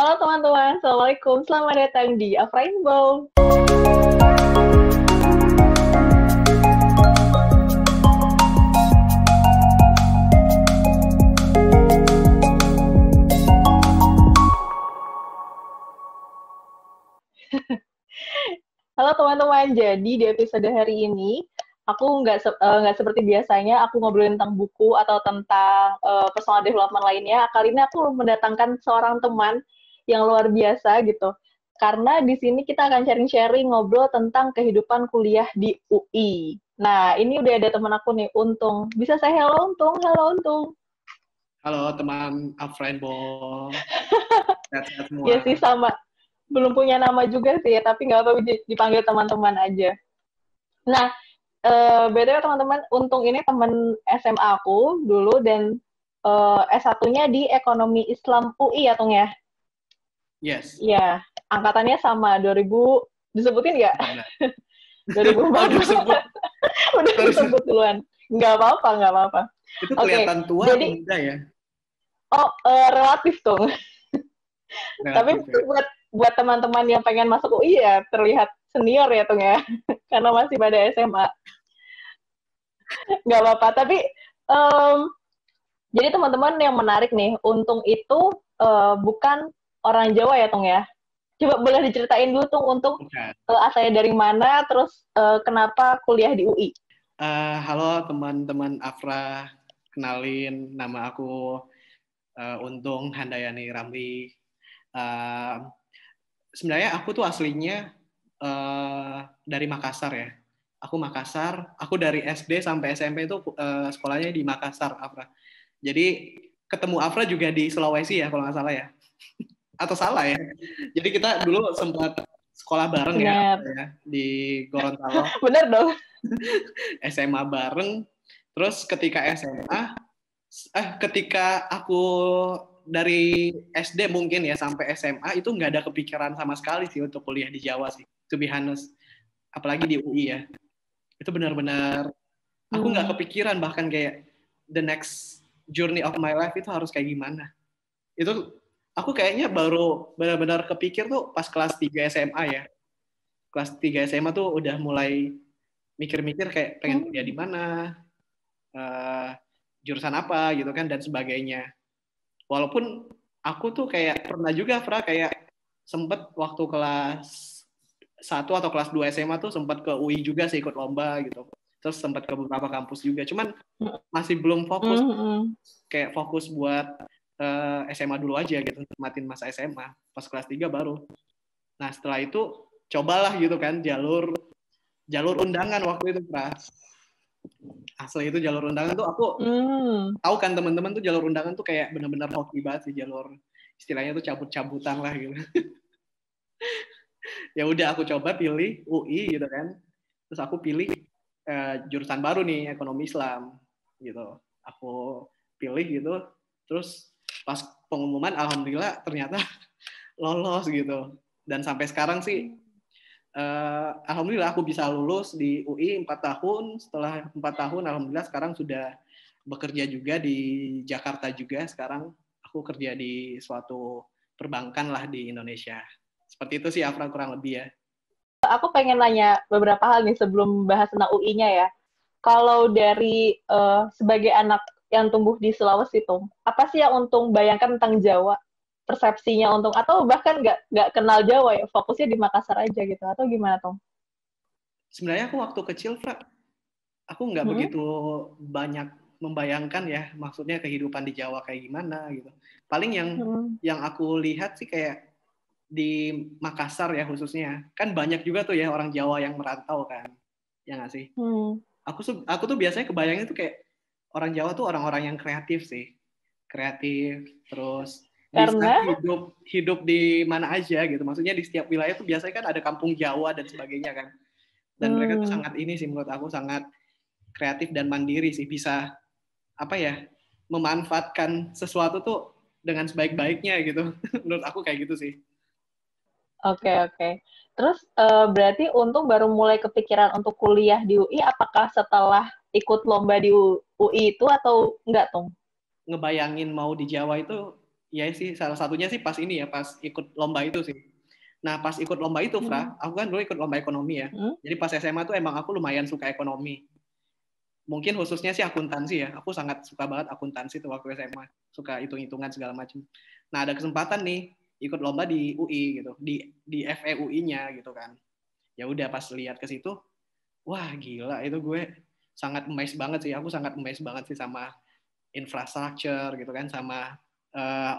Halo teman-teman, Assalamualaikum. Selamat datang di Afra Rainbow. Halo teman-teman, jadi di episode hari ini aku nggak seperti biasanya aku ngobrolin tentang buku atau tentang personal development lainnya. Kali ini aku mendatangkan seorang teman yang luar biasa gitu. Karena di sini kita akan sharing-sharing ngobrol tentang kehidupan kuliah di UI. Nah, ini udah ada teman aku nih, Untung. Bisa saya hello, Untung? Halo, Untung. Halo teman Afrainbow, sehat-sehat semua. Ya sih, sama. Belum punya nama juga sih ya, tapi nggak apa-apa dipanggil teman-teman aja. Nah, BTW teman-teman, Untung ini teman SMA aku dulu dan S1-nya di Ekonomi Islam UI ya, Tung ya? Yes, Iya, angkatannya sama, 2000, disebutin nggak? 14. Oh, 2014. udah sebut. Udah Sorry, sorry. disebut duluan. Nggak apa-apa, nggak apa-apa. Itu Oke, kelihatan tua atau jadi, muda ya? relatif tuh. Tapi Relatif ya. buat teman-teman yang pengen masuk UI ya terlihat senior ya, Tung ya? Karena masih pada SMA. Nggak apa-apa, tapi em, jadi teman-teman yang menarik nih, Untung itu bukan orang Jawa ya, Tung ya? Coba boleh diceritain dulu, Tung, Untung Bukan. asalnya dari mana, terus kenapa kuliah di UI? Halo teman-teman Afra, kenalin nama aku Untung Handayani Ramli. Eh, Sebenarnya aku tuh aslinya dari Makassar ya. Aku Makassar, aku dari SD sampai SMP itu sekolahnya di Makassar, Afra. Jadi ketemu Afra juga di Sulawesi ya kalau nggak salah ya. Atau salah ya. Jadi kita dulu sempat sekolah bareng ya, Bener. ya di Gorontalo, Bener dong. SMA bareng. Terus ketika SMA, ketika aku dari SD mungkin ya sampai SMA itu nggak ada kepikiran sama sekali sih untuk kuliah di Jawa sih, to be honest. Apalagi di UI ya. Itu benar-benar aku nggak kepikiran bahkan kayak the next journey of my life itu harus kayak gimana. Itu aku kayaknya baru benar-benar kepikir tuh pas kelas 3 SMA ya. Kelas 3 SMA tuh udah mulai mikir-mikir kayak pengen kuliah di mana, uh, jurusan apa gitu kan dan sebagainya. Walaupun aku tuh kayak pernah juga Fra kayak sempet waktu kelas 1 atau kelas 2 SMA tuh sempat ke UI juga sih ikut lomba gitu. Terus sempat ke beberapa kampus juga. Cuman masih belum fokus kayak fokus buat SMA dulu aja gitu, nikmatin masa SMA. Pas kelas 3 baru. Nah, setelah itu cobalah gitu kan jalur undangan waktu itu, Pras. Asli itu jalur undangan tuh aku tahu kan teman-teman tuh jalur undangan tuh kayak benar-benar hoki banget sih jalur istilahnya tuh cabut-cabutan lah gitu. Ya udah aku coba pilih UI gitu kan. Terus aku pilih jurusan baru nih ekonomi Islam gitu. Aku pilih gitu. Terus pas pengumuman alhamdulillah ternyata lolos gitu. Dan sampai sekarang sih alhamdulillah aku bisa lulus di UI 4 tahun. Setelah 4 tahun alhamdulillah sekarang sudah bekerja juga di Jakarta juga. Sekarang aku kerja di suatu perbankan lah di Indonesia. Seperti itu sih Afra kurang lebih ya. Aku pengen nanya beberapa hal nih sebelum bahas tentang UI-nya ya. Kalau dari sebagai anak yang tumbuh di Sulawesi, Tung, apa sih yang Untung bayangkan tentang Jawa? Persepsinya Untung, atau bahkan nggak kenal Jawa ya, fokusnya di Makassar aja gitu, atau gimana, Tung? Sebenarnya aku waktu kecil, Fra, aku nggak begitu banyak membayangkan ya, maksudnya kehidupan di Jawa kayak gimana gitu. Paling yang aku lihat sih kayak di Makassar ya khususnya, kan banyak juga tuh ya orang Jawa yang merantau kan, ya nggak sih? Aku tuh biasanya kebayangnya tuh kayak orang Jawa tuh orang-orang yang kreatif sih, kreatif, terus bisa Karena hidup di mana aja gitu. Maksudnya di setiap wilayah tuh biasanya kan ada kampung Jawa dan sebagainya kan. Dan mereka tuh sangat ini sih menurut aku sangat kreatif dan mandiri sih, bisa apa ya memanfaatkan sesuatu tuh dengan sebaik-baiknya gitu. Menurut aku kayak gitu sih. Oke. Terus berarti Untung baru mulai kepikiran untuk kuliah di UI, apakah setelah ikut lomba di UI itu atau enggak, Tung? Ngebayangin mau di Jawa itu Iya sih, salah satunya sih pas ini ya, pas ikut lomba itu sih. Nah, pas ikut lomba itu, Fra, aku kan dulu ikut lomba ekonomi ya. Jadi pas SMA tuh emang aku lumayan suka ekonomi. Mungkin khususnya sih akuntansi ya. Aku sangat suka banget akuntansi tuh waktu SMA. Suka hitung-hitungan segala macam. Nah, ada kesempatan nih ikut lomba di UI gitu, di FEUI-nya gitu kan. Ya udah pas lihat ke situ, wah gila itu gue sangat amazed banget sih. Aku sangat amazed banget sih sama infrastructure gitu kan, sama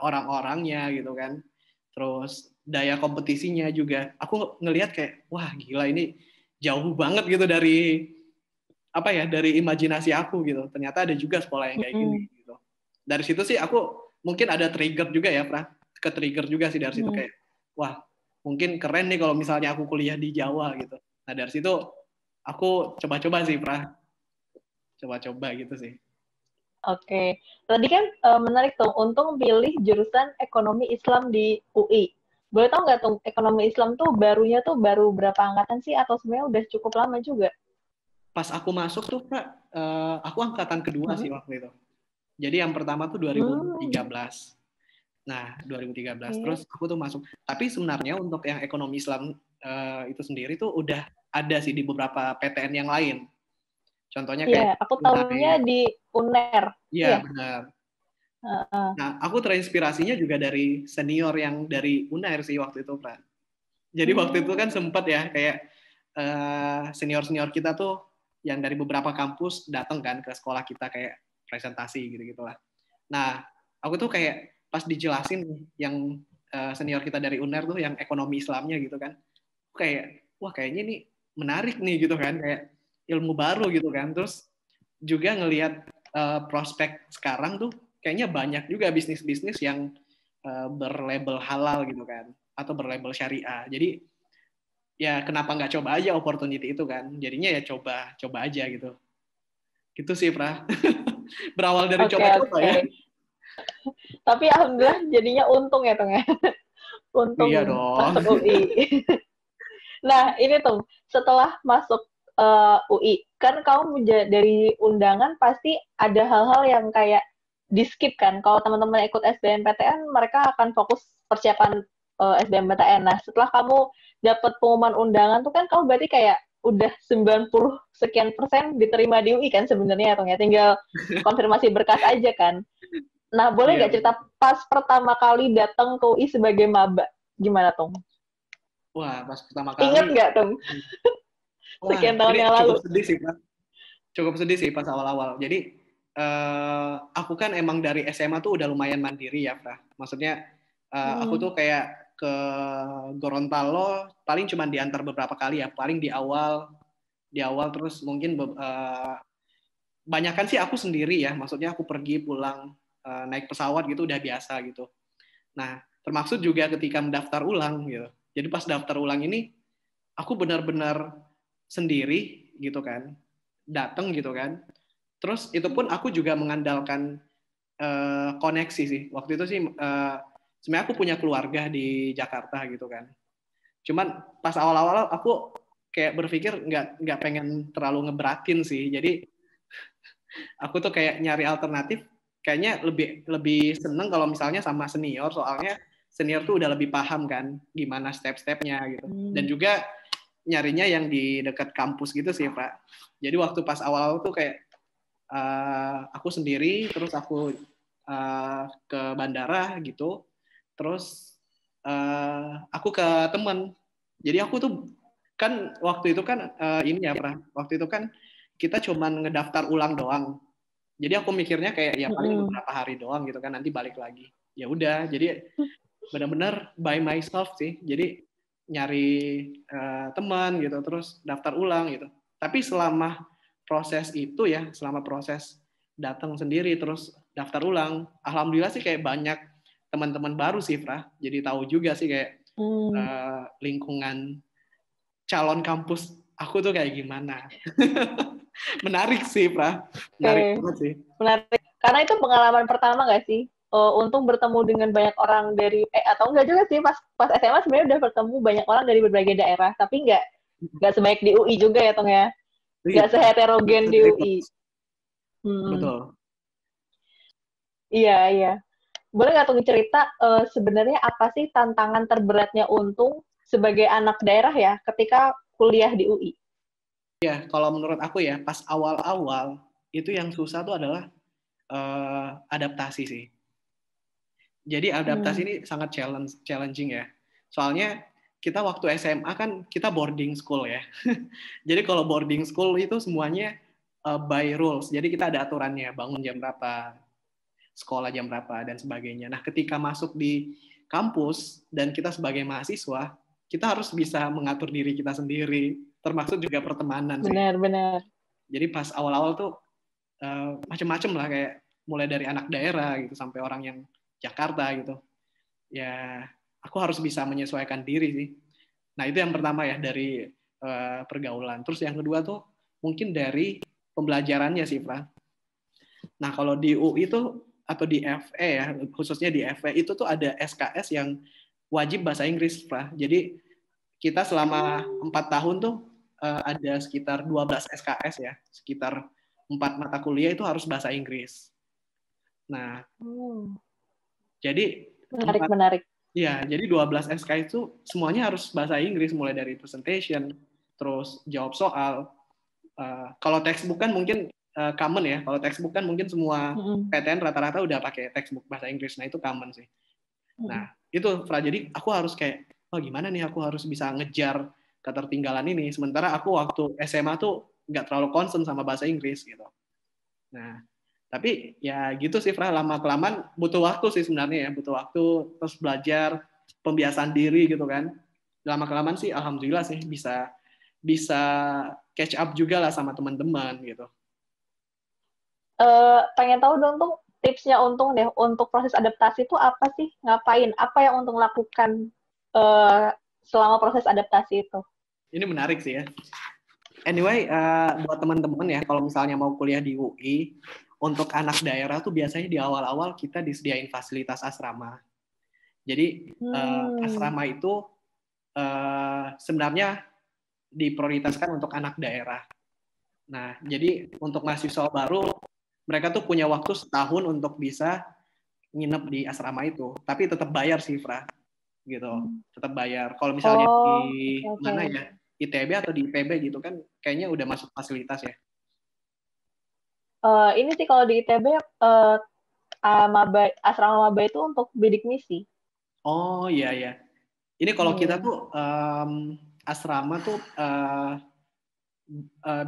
orang-orangnya gitu kan. Terus daya kompetisinya juga. Aku ngelihat kayak wah gila ini jauh banget gitu dari apa ya, dari imajinasi aku gitu. Ternyata ada juga sekolah yang kayak gini gitu. Dari situ sih aku mungkin ada trigger juga ya, Pra. Ke trigger juga sih dari situ kayak wah, mungkin keren nih kalau misalnya aku kuliah di Jawa gitu. Nah, dari situ aku coba-coba sih, Pra. Coba-coba gitu sih. Oke, tadi kan menarik tuh, Untung pilih jurusan ekonomi Islam di UI. Boleh tahu nggak tuh, ekonomi Islam tuh barunya tuh baru berapa angkatan sih, atau sebenarnya udah cukup lama juga? Pas aku masuk tuh, Kak, aku angkatan kedua sih waktu itu. Jadi yang pertama tuh 2013. Nah, 2013. Terus aku tuh masuk. Tapi sebenarnya untuk yang ekonomi Islam itu sendiri tuh udah ada sih di beberapa PTN yang lain. Contohnya kayak aku tahunya di UNER. Iya, benar. Nah, aku terinspirasinya juga dari senior yang dari UNER sih waktu itu, Pak. Jadi waktu itu kan sempat ya kayak senior-senior kita tuh yang dari beberapa kampus datang kan ke sekolah kita kayak presentasi gitu-gitulah. Nah, aku tuh kayak pas dijelasin yang senior kita dari UNER tuh yang ekonomi Islamnya gitu kan. Kayak wah kayaknya ini menarik nih gitu kan, kayak ilmu baru gitu kan. Terus juga ngelihat prospek sekarang tuh kayaknya banyak juga bisnis-bisnis yang berlabel halal gitu kan atau berlabel syariah. Jadi ya kenapa nggak coba aja opportunity itu kan, jadinya ya coba aja gitu sih, Pra. Berawal dari coba-coba ya. Tapi alhamdulillah jadinya untung ya, Tong ya. Untung Iya dong. masuk UI. Nah, ini tuh setelah masuk UI, kan kamu dari undangan pasti ada hal-hal yang kayak di skip kan. Kalau teman-teman ikut SBMPTN, mereka akan fokus persiapan SBMPTN. Nah, setelah kamu dapat pengumuman undangan tuh kan kamu berarti kayak udah 90 sekian persen diterima di UI kan sebenarnya, atau ya tinggal konfirmasi berkas aja kan. Nah, boleh nggak cerita pas pertama kali datang ke UI sebagai maba? Gimana, Tung? Wah, pas pertama kali. Ingat nggak, Tung? Sekian tahun yang lalu. Cukup sedih sih, Pak. Cukup sedih sih pas awal-awal. Jadi, aku kan emang dari SMA tuh udah lumayan mandiri ya, Pak. Maksudnya, aku tuh kayak ke Gorontalo paling cuma diantar beberapa kali ya. Paling di awal terus mungkin banyakan sih aku sendiri ya. Maksudnya aku pergi pulang naik pesawat gitu udah biasa gitu. Nah, termasuk juga ketika mendaftar ulang gitu. Jadi pas daftar ulang ini aku benar-benar sendiri gitu kan. Datang gitu kan. Terus itu pun aku juga mengandalkan koneksi sih. Waktu itu sih sebenarnya aku punya keluarga di Jakarta gitu kan. Cuman pas awal-awal aku kayak berpikir nggak pengen terlalu ngeberatin sih. Jadi aku tuh kayak nyari alternatif. Kayaknya lebih seneng kalau misalnya sama senior, soalnya senior tuh udah lebih paham kan gimana step-stepnya gitu. Dan juga nyarinya yang di dekat kampus gitu sih, Pak. Jadi waktu pas awal-awal tuh kayak aku sendiri, terus aku ke bandara gitu, terus aku ke teman. Jadi aku tuh kan waktu itu kan ini ya, Pra. Waktu itu kan kita cuman ngedaftar ulang doang. Jadi aku mikirnya kayak ya paling beberapa hari doang gitu kan, nanti balik lagi. Ya udah, jadi benar-benar by myself sih. Jadi nyari teman gitu, terus daftar ulang gitu. Tapi selama proses itu ya, selama proses datang sendiri terus daftar ulang, alhamdulillah sih kayak banyak teman-teman baru sih, Fra. Jadi tahu juga sih kayak lingkungan calon kampus aku tuh kayak gimana. Menarik sih, Pra. Menarik banget sih. Menarik. Karena itu pengalaman pertama nggak sih? Untung bertemu dengan banyak orang dari atau enggak juga sih pas SMA sebenarnya udah bertemu banyak orang dari berbagai daerah, tapi nggak sebaik di UI juga ya, Tong ya. Nggak seheterogen di UI. Betul. Iya, iya. boleh nggak tuh cerita sebenarnya apa sih tantangan terberatnya Untung sebagai anak daerah ya ketika kuliah di UI? Ya, kalau menurut aku ya, pas awal-awal itu yang susah tuh adalah adaptasi sih. Jadi adaptasi ini sangat challenging ya. Soalnya kita waktu SMA kan kita boarding school ya. Jadi kalau boarding school itu semuanya by rules. Jadi kita ada aturannya, bangun jam berapa, sekolah jam berapa, dan sebagainya. Nah, ketika masuk di kampus dan kita sebagai mahasiswa, kita harus bisa mengatur diri kita sendiri, termasuk juga pertemanan sih. Benar-benar. Jadi pas awal-awal tuh macem-macem lah, kayak mulai dari anak daerah gitu sampai orang yang Jakarta gitu. Ya, aku harus bisa menyesuaikan diri sih. Nah, itu yang pertama ya dari pergaulan. Terus yang kedua tuh mungkin dari pembelajarannya sih, Fra. Nah, kalau di UI itu atau di FE ya, khususnya di FE itu tuh ada SKS yang wajib bahasa Inggris, Fra. Jadi kita selama 4 tahun tuh ada sekitar 12 SKS ya, sekitar 4 mata kuliah itu harus bahasa Inggris. Nah, jadi Menarik. ya, jadi 12 SK itu semuanya harus bahasa Inggris, mulai dari presentation, terus jawab soal. Kalau textbook kan mungkin common ya. Kalau textbook kan mungkin semua PTN rata-rata udah pakai textbook bahasa Inggris. Nah, itu common sih. Nah, itu Fra, jadi aku harus kayak, oh gimana nih aku harus bisa ngejar ketertinggalan ini. Sementara aku waktu SMA tuh nggak terlalu concern sama bahasa Inggris gitu. Nah, tapi ya gitu sih, Fra, lama-kelamaan butuh waktu sih sebenarnya ya, butuh waktu, terus belajar, pembiasaan diri gitu kan. Lama-kelamaan sih alhamdulillah sih bisa bisa catch up juga lah sama teman-teman gitu. Pengen tahu dong tuh tipsnya Untung deh untuk proses adaptasi itu apa sih? Ngapain? Apa yang Untung lakukan selama proses adaptasi itu? Ini menarik sih ya. Anyway, buat teman-teman ya, kalau misalnya mau kuliah di UI, untuk anak daerah tuh biasanya di awal-awal kita disediain fasilitas asrama. Jadi asrama itu sebenarnya diprioritaskan untuk anak daerah. Nah, jadi untuk mahasiswa baru, mereka tuh punya waktu setahun untuk bisa nginep di asrama itu. Tapi tetap bayar sih, Fra. Gitu. Tetap bayar. Kalau misalnya di mana ya, ITB atau di IPB gitu kan, kayaknya udah masuk fasilitas ya. Ini sih kalau di ITB asrama maba itu untuk bidik misi. Oh iya ya. Ini kalau kita tuh asrama tuh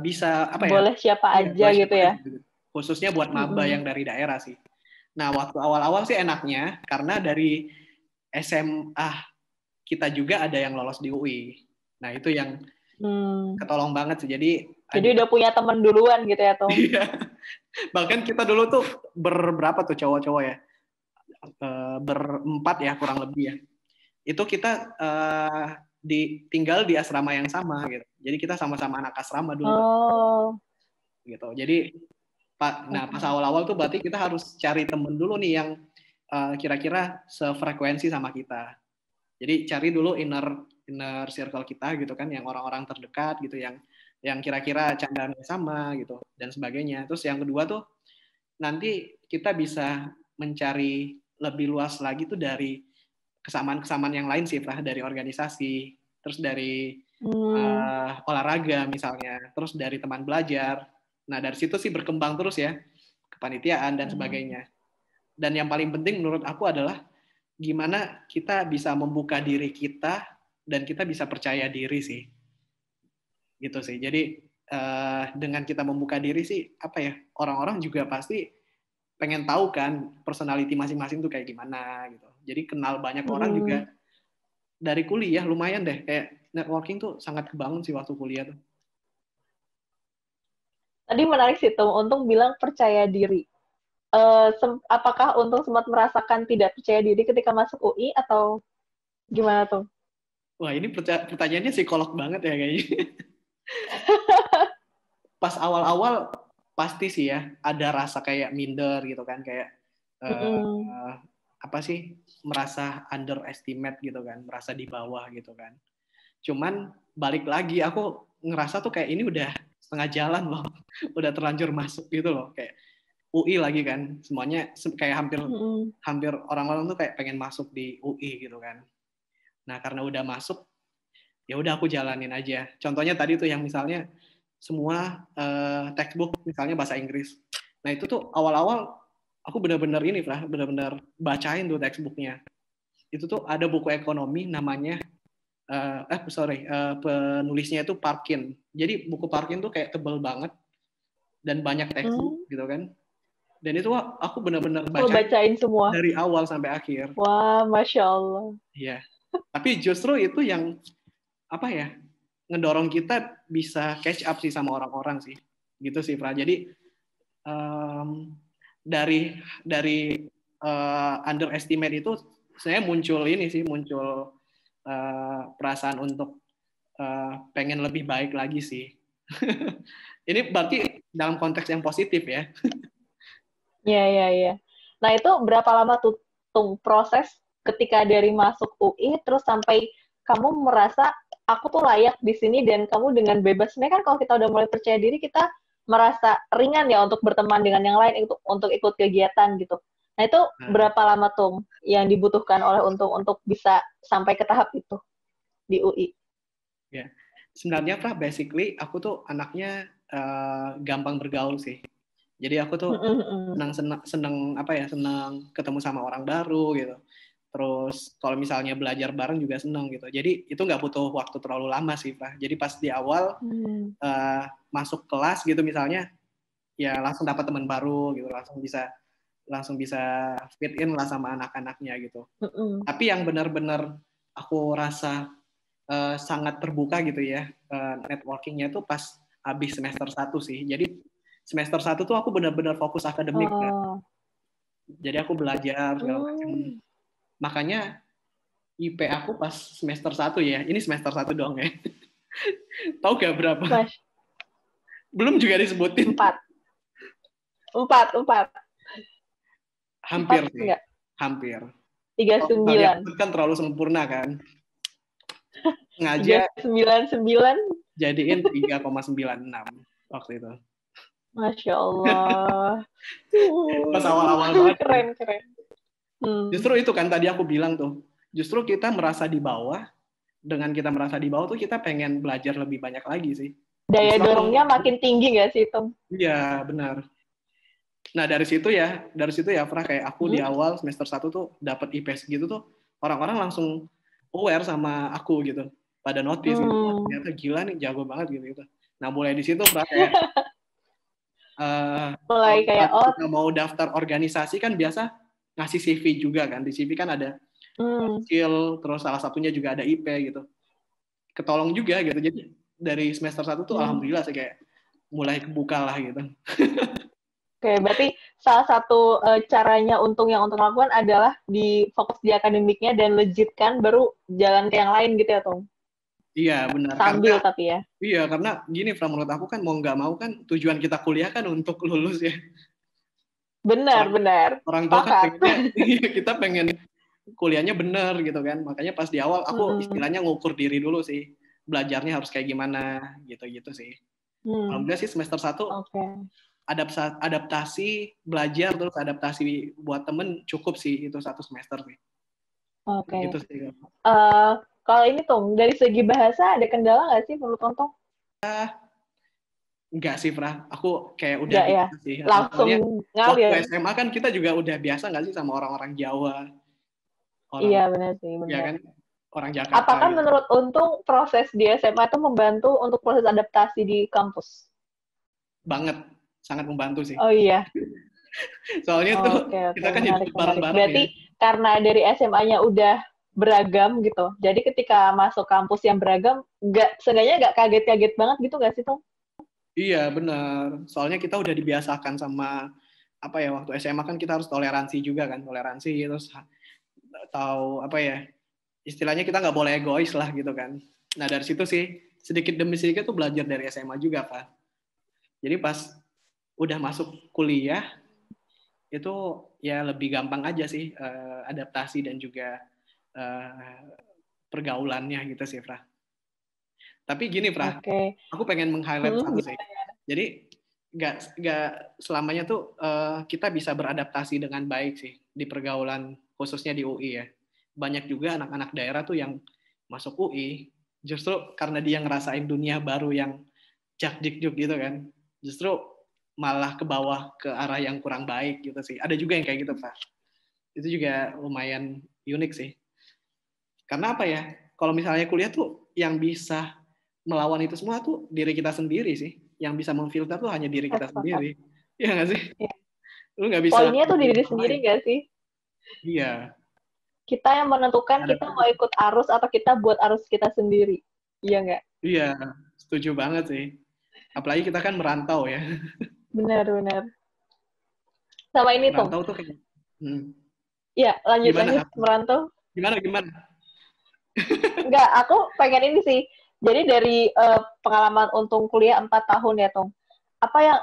bisa apa ya? Boleh siapa aja Boleh gitu siapa ya. gitu. Khususnya buat maba yang dari daerah sih. Nah, waktu awal-awal sih enaknya karena dari SMA kita juga ada yang lolos di UI. Nah, itu yang ketolong banget sih. Jadi udah punya teman duluan gitu ya, Tom. Iya. Bahkan kita dulu tuh berberapa tuh cowok-cowok ya? Berempat ya kurang lebih ya. Itu kita tinggal di asrama yang sama gitu. Jadi kita sama-sama anak asrama dulu tuh. Gitu. Jadi pas awal-awal tuh berarti kita harus cari temen dulu nih yang kira-kira sefrekuensi sama kita. Jadi cari dulu inner circle kita gitu kan, yang orang-orang terdekat gitu, yang kira-kira candaannya sama gitu dan sebagainya. Terus yang kedua tuh nanti kita bisa mencari lebih luas lagi tuh dari kesamaan-kesamaan yang lain sih, dari organisasi, terus dari olahraga misalnya, terus dari teman belajar. Nah, dari situ sih berkembang terus ya, kepanitiaan dan sebagainya. Dan yang paling penting menurut aku adalah gimana kita bisa membuka diri kita dan kita bisa percaya diri sih. Gitu sih. Jadi dengan kita membuka diri sih, apa ya, orang-orang juga pasti pengen tahu kan personality masing-masing tuh kayak gimana gitu. Jadi kenal banyak orang juga dari kuliah lumayan deh, kayak networking tuh sangat kebangun sih waktu kuliah tuh. Tadi menarik sih tuh, Untung bilang percaya diri. Apakah Untung sempat merasakan tidak percaya diri ketika masuk UI atau gimana tuh? Wah, ini pertanyaannya psikolog banget ya kayaknya. Pas awal-awal pasti sih ya ada rasa kayak minder gitu kan, kayak apa sih, merasa underestimate gitu kan, merasa di bawah gitu kan. Cuman balik lagi aku ngerasa tuh kayak ini udah setengah jalan loh, udah terlanjur masuk gitu loh, kayak UI lagi kan, semuanya kayak Mm-mm. hampir orang-orang tuh kayak pengen masuk di UI gitu kan. Nah karena udah masuk, ya udah aku jalanin aja. Contohnya tadi tuh yang misalnya semua textbook misalnya bahasa Inggris. Nah itu tuh awal-awal aku benar-benar ini lah, benar-benar bacain tuh textbooknya. Itu tuh ada buku ekonomi namanya penulisnya itu Parkin. Jadi buku Parkin tuh kayak tebel banget dan banyak textbook Hmm. gitu kan. Dan itu aku benar-benar Lo baca bacain semua. dari awal sampai akhir. Wah, Masya Allah. Iya. Tapi justru itu yang apa ya, ngedorong kita bisa catch up sih sama orang-orang sih. Gitu sih, Fra. Jadi dari underestimate itu saya muncul ini sih, muncul perasaan untuk pengen lebih baik lagi sih. Ini berarti dalam konteks yang positif ya. Iya, iya, iya. Nah, itu berapa lama tuh proses ketika dari masuk UI terus sampai kamu merasa aku tuh layak di sini dan kamu dengan bebas. Sebenarnya kan kalau kita udah mulai percaya diri, kita merasa ringan ya untuk berteman dengan yang lain, untuk ikut kegiatan gitu. Nah, itu Nah, berapa lama tuh yang dibutuhkan oleh Untung untuk bisa sampai ke tahap itu di UI? ya. Sebenarnya Pra, basically aku tuh anaknya gampang bergaul sih. Jadi aku tuh senang apa ya, senang ketemu sama orang baru gitu. Terus kalau misalnya belajar bareng juga senang gitu. Jadi itu nggak butuh waktu terlalu lama sih, Pra. Jadi pas di awal masuk kelas gitu misalnya, ya langsung dapat teman baru gitu, langsung bisa fit in lah sama anak-anaknya gitu. Tapi yang benar-benar aku rasa sangat terbuka gitu ya, networkingnya tuh pas habis semester 1 sih. Jadi semester 1 tuh aku benar-benar fokus akademik ya. Oh. Jadi aku belajar segala macam. Makanya IP aku pas semester 1 ya, ini semester 1 dong ya. Tahu gak berapa? Mas, Belum juga disebutin. 4. 4. Hampir 4 sih, enggak? hampir. Kalau misalnya 39. kan terlalu sempurna kan. Sengaja 399. jadiin 3,96 waktu itu. Masya Allah. Pas awal-awal banget. Keren, keren. Justru itu kan tadi aku bilang tuh. Justru kita merasa di bawah, dengan kita merasa di bawah tuh kita pengen belajar lebih banyak lagi sih. Daya Justru dorongnya makin tinggi nggak sih, Tom? iya, benar. Nah, dari situ ya, Fra, kayak aku di awal semester 1 tuh dapat IP segitu tuh, orang-orang langsung aware sama aku gitu. Pada notice gitu, wah ternyata gila nih, jago banget gitu. Nah, mulai di situ, Fra, kayak kalau Mulai kayak, oh, kita mau daftar organisasi kan biasa ngasih CV juga kan. Di CV kan ada skill, terus salah satunya juga ada IP gitu. Ketolong juga gitu. Jadi dari semester 1 tuh alhamdulillah sih kayak mulai kebuka lah gitu. Oke, berarti salah satu caranya yang Untung lakukan adalah di fokus di akademiknya dan legitkan, baru jalan ke yang lain gitu ya, Tom? Iya, benar. Sambil tapi ya. Iya, karena gini, Fra, menurut aku kan mau nggak mau kan tujuan kita kuliah kan untuk lulus ya. Benar, benar. Orang tua kan Sepakat. pengennya, kita pengen kuliahnya benar gitu kan. Makanya pas di awal aku istilahnya ngukur diri dulu sih. Belajarnya harus kayak gimana gitu-gitu sih. Alhamdulillah sih semester 1 adaptasi belajar terus adaptasi buat temen cukup sih itu 1 semester sih. Oke. Gitu sih. Kalau ini Tom, dari segi bahasa ada kendala nggak sih menurut Tom? Enggak sih, Fra. Aku kayak udah Enggak ya? biasa sih. Langsung Soalnya waktu ngalir. SMA kan kita juga udah biasa nggak sih sama orang-orang Jawa. Iya, benar sih, Ya benar. kan? Orang Jakarta Apakah gitu. menurut Untung proses di SMA itu membantu untuk proses adaptasi di kampus? Banget. Sangat membantu sih. Oh iya. Soalnya tuh Oke, kita kan menarik, hidup menarik. bareng-bareng ya. Berarti karena dari SMA-nya udah beragam gitu, jadi ketika masuk kampus yang beragam, seenggaknya nggak kaget-kaget banget gitu nggak sih, Tom? Iya, benar. Soalnya kita udah dibiasakan sama apa ya, waktu SMA kan kita harus toleransi juga kan, toleransi terus tahu apa ya, istilahnya kita nggak boleh egois lah gitu kan. Nah dari situ sih sedikit demi sedikit tuh belajar dari SMA juga Pak. Jadi pas udah masuk kuliah itu ya lebih gampang aja sih adaptasi dan juga pergaulannya gitu sih Fra. Tapi gini Fra, aku pengen meng-highlight satu sih. Jadi nggak selamanya tuh kita bisa beradaptasi dengan baik sih di pergaulan khususnya di UI ya. Banyak juga anak-anak daerah tuh yang masuk UI justru karena dia ngerasain dunia baru yang jakdikduk gitu kan, justru malah ke bawah ke arah yang kurang baik gitu sih. Ada juga yang kayak gitu Pak. Itu juga lumayan unik sih. Karena apa ya? Kalau misalnya kuliah tuh yang bisa melawan itu semua tuh diri kita sendiri sih. Yang bisa memfilter tuh hanya diri kita Sepakat. sendiri. Iya nggak sih? Ya. Lu nggak bisa Poinnya tuh ngikutin diri orang sendiri lain. nggak sih? Iya. Kita yang menentukan Ada. kita mau ikut arus atau kita buat arus kita sendiri. Iya nggak? Iya, setuju banget sih. Apalagi kita kan merantau ya. Benar-benar. Sama ini tuh. Merantau tuh kayak Ya, lanjut gimana? lanjut merantau. Gimana? Enggak, aku pengen ini sih. Jadi dari pengalaman Untung kuliah 4 tahun ya, Tung. Apa yang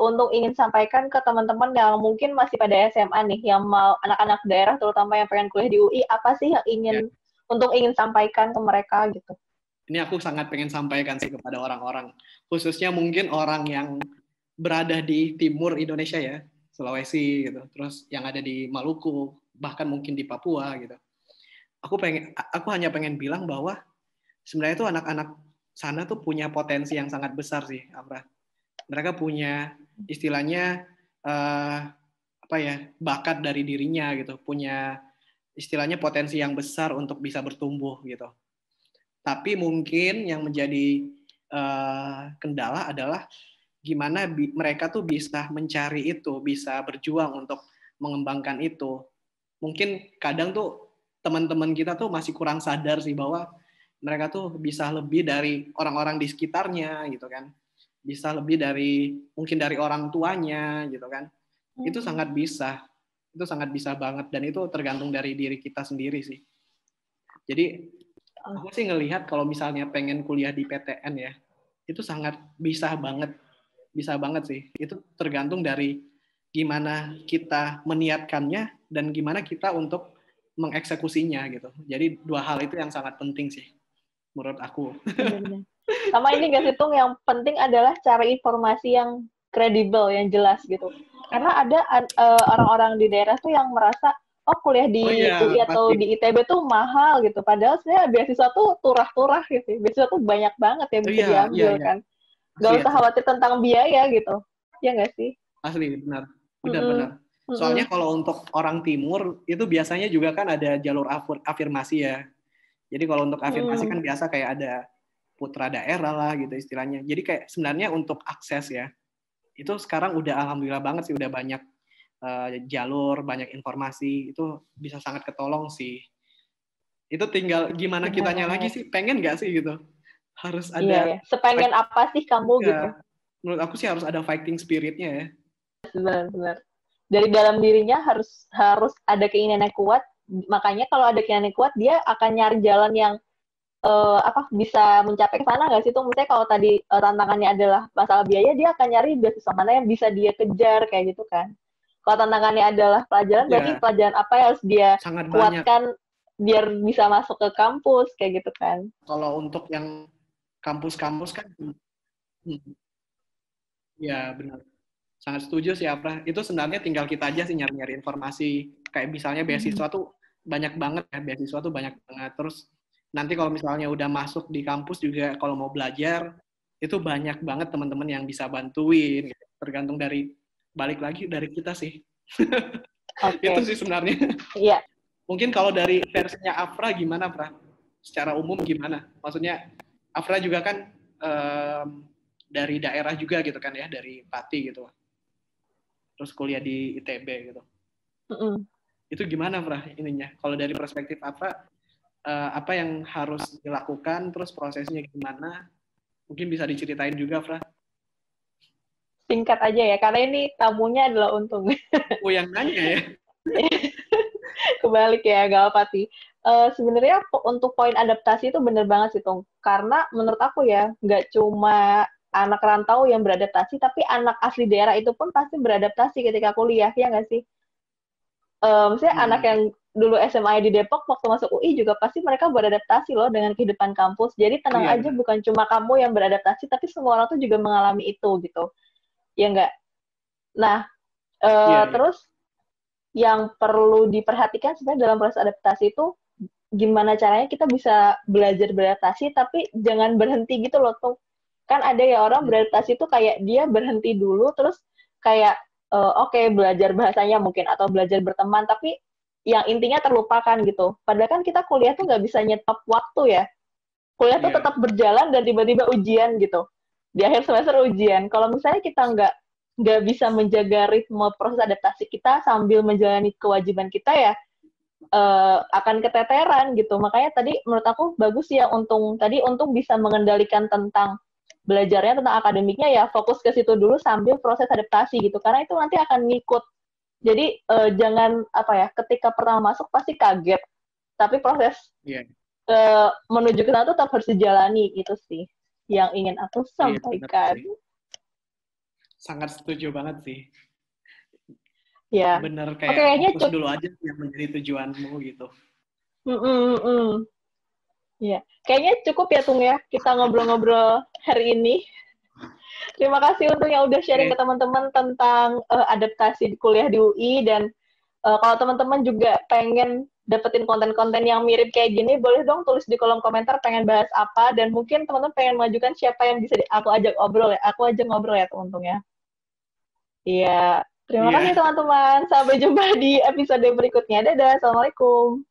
Untung ingin sampaikan ke teman-teman yang mungkin masih pada SMA nih, yang mau anak-anak daerah terutama yang pengen kuliah di UI, apa sih yang Ya, Untung ingin sampaikan ke mereka gitu? ini aku sangat pengen sampaikan sih kepada orang-orang, khususnya mungkin orang yang berada di timur Indonesia ya, Sulawesi gitu, terus yang ada di Maluku, bahkan mungkin di Papua gitu. Aku hanya pengen bilang bahwa sebenarnya tuh anak-anak sana tuh punya potensi yang sangat besar sih, Amra. Mereka punya istilahnya apa ya, bakat dari dirinya gitu, punya istilahnya potensi yang besar untuk bisa bertumbuh gitu. Tapi mungkin yang menjadi kendala adalah gimana mereka tuh bisa mencari itu, bisa berjuang untuk mengembangkan itu. Mungkin kadang tuh teman-teman kita tuh masih kurang sadar sih bahwa mereka tuh bisa lebih dari orang-orang di sekitarnya gitu kan. Bisa lebih dari mungkin dari orang tuanya gitu kan. Itu sangat bisa. Itu sangat bisa banget dan itu tergantung dari diri kita sendiri sih. Jadi aku sih ngelihat kalau misalnya pengen kuliah di PTN ya, itu sangat bisa banget sih. Itu tergantung dari gimana kita meniatkannya dan gimana kita untuk mengeksekusinya gitu. Jadi dua hal itu yang sangat penting sih menurut aku. Benar-benar. Sama ini gak sih, Tung, yang penting adalah cari informasi yang kredibel, yang jelas gitu. Karena ada orang-orang di daerah tuh yang merasa, oh kuliah Oh di iya, UI atau pasti. di ITB tuh mahal gitu. Padahal sebenarnya beasiswa tuh turah-turah gitu. Beasiswa tuh banyak banget yang Oh bisa iya, iya, diambil iya. kan. Gak Asli, usah asli. khawatir tentang biaya gitu. Ya nggak sih? Asli, benar. Mm-mm. Benar-benar. Soalnya Mm-mm. kalau untuk orang timur itu biasanya juga kan ada jalur afirmasi ya. Jadi kalau untuk afirmasi Mm-mm. kan biasa kayak ada putra daerah lah gitu istilahnya. Jadi kayak sebenarnya untuk akses ya, itu sekarang udah alhamdulillah banget sih udah banyak jalur, banyak informasi, itu bisa sangat ketolong sih. Itu tinggal gimana Benar kitanya lagi banget. sih, pengen nggak sih gitu. Harus Iya ada ya. Sepengen apa sih kamu gitu? ya, menurut aku sih harus ada fighting spiritnya ya. Benar-benar. Dari dalam dirinya harus harus ada keinginan yang kuat. Makanya kalau ada keinginan yang kuat, dia akan nyari jalan yang bisa mencapai ke sana nggak sih tuh? Misalnya kalau tadi tantangannya adalah masalah biaya, dia akan nyari beasiswa mana yang bisa dia kejar kayak gitu kan. Kalau tantangannya adalah pelajaran, berarti Ya, pelajaran apa yang harus dia sangat banyak. kuatkan biar bisa masuk ke kampus kayak gitu kan. Kalau untuk yang kampus-kampus kan, ya benar. Sangat setuju sih, Afra. Itu sebenarnya tinggal kita aja sih nyari-nyari informasi. Kayak misalnya beasiswa tuh banyak banget ya, beasiswa tuh banyak banget. Terus nanti kalau misalnya udah masuk di kampus juga, kalau mau belajar, itu banyak banget teman-teman yang bisa bantuin. Gitu. Tergantung dari, balik lagi dari kita sih. Itu Oke. sih sebenarnya. Iya. Mungkin kalau dari versinya Afra gimana, Afra? Secara umum gimana? Maksudnya, Afra juga kan dari daerah juga gitu kan ya, dari Pati gitu. Terus kuliah di ITB gitu. Mm-mm. Itu gimana, Fra, ininya? Kalau dari perspektif apa yang harus dilakukan, terus prosesnya gimana? Mungkin bisa diceritain juga, Fra. Singkat aja ya, karena ini tamunya adalah Untung. Oh, yang nanya ya? Kebalik ya, gak apa sih. Sebenarnya untuk poin adaptasi itu bener banget sih, Tung. Karena menurut aku ya, nggak cuma anak rantau yang beradaptasi, tapi anak asli daerah itu pun pasti beradaptasi ketika kuliah, ya nggak sih? Misalnya anak yang dulu SMA di Depok, waktu masuk UI juga pasti mereka beradaptasi loh dengan kehidupan kampus. Jadi tenang Iya, aja, benar. bukan cuma kamu yang beradaptasi, tapi semua orang tuh juga mengalami itu gitu. ya enggak? Nah, Iya, iya. terus yang perlu diperhatikan sebenarnya dalam proses adaptasi itu gimana caranya kita bisa belajar beradaptasi tapi jangan berhenti gitu loh tuh. Kan ada ya orang Hmm, beradaptasi itu kayak dia berhenti dulu terus kayak oke, belajar bahasanya mungkin atau belajar berteman tapi yang intinya terlupakan gitu. Padahal kan kita kuliah tuh nggak bisa nyetop waktu ya. Kuliah tuh iya, tetap berjalan dan tiba-tiba ujian gitu. Di akhir semester ujian. Kalau misalnya kita nggak bisa menjaga ritme proses adaptasi kita sambil menjalani kewajiban kita ya akan keteteran gitu. Makanya tadi menurut aku bagus ya untung bisa mengendalikan tentang belajarnya tentang akademiknya ya fokus ke situ dulu sambil proses adaptasi gitu. Karena itu nanti akan ngikut. Jadi jangan apa ya ketika pertama masuk pasti kaget. Tapi proses iya, menuju ke sana tuh tetap harus dijalani itu sih yang ingin aku iya, benar sampaikan. sih. Sangat setuju banget sih. Ya. Bener Oke, kayak kayaknya fokus dulu aja yang menjadi tujuanmu gitu. mm -mm, mm. Ya. Kayaknya cukup ya Tung ya kita ngobrol-ngobrol hari ini. Terima kasih untuk yang udah sharing ke Oke, teman-teman tentang adaptasi di kuliah di UI dan kalau teman-teman juga pengen dapetin konten-konten yang mirip kayak gini, boleh dong tulis di kolom komentar pengen bahas apa dan mungkin teman-teman pengen majukan siapa yang bisa aku ajak ngobrol ya. Aku ajak ngobrol ya teman-teman ya. Iya. Terima kasih iya. teman-teman. Sampai jumpa di episode berikutnya. Dadah. Assalamualaikum.